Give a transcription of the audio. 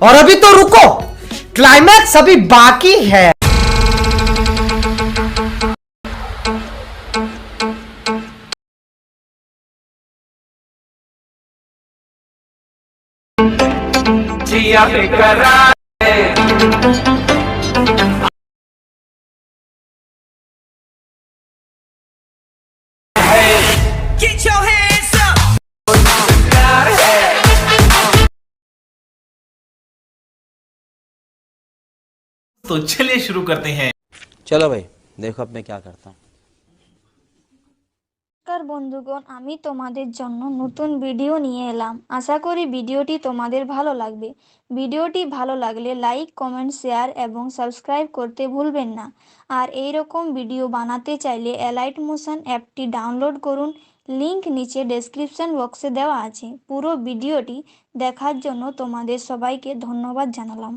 और अभी तो रुको, क्लाइमैक्स अभी बाकी है। जिया बेकरार Get your hands up! तो चलिए शुरू करते हैं। चलो भाई देखो अब मैं क्या करता हूँ। নমস্কার বন্ধুগণ, আমি তোমাদের জন্য নতুন ভিডিও নিয়ে এলাম। আশা করি ভিডিওটি তোমাদের ভালো লাগবে। ভিডিওটি ভালো লাগলে লাইক, কমেন্ট, শেয়ার এবং সাবস্ক্রাইব করতে ভুলবেন না। আর এই রকম ভিডিও বানাতে চাইলে অ্যালাইট মোশন অ্যাপটি ডাউনলোড করুন। লিংক নিচে ডেসক্রিপশন বক্সে দেওয়া আছে। পুরো ভিডিওটি দেখার জন্য তোমাদের সবাইকে ধন্যবাদ জানালাম।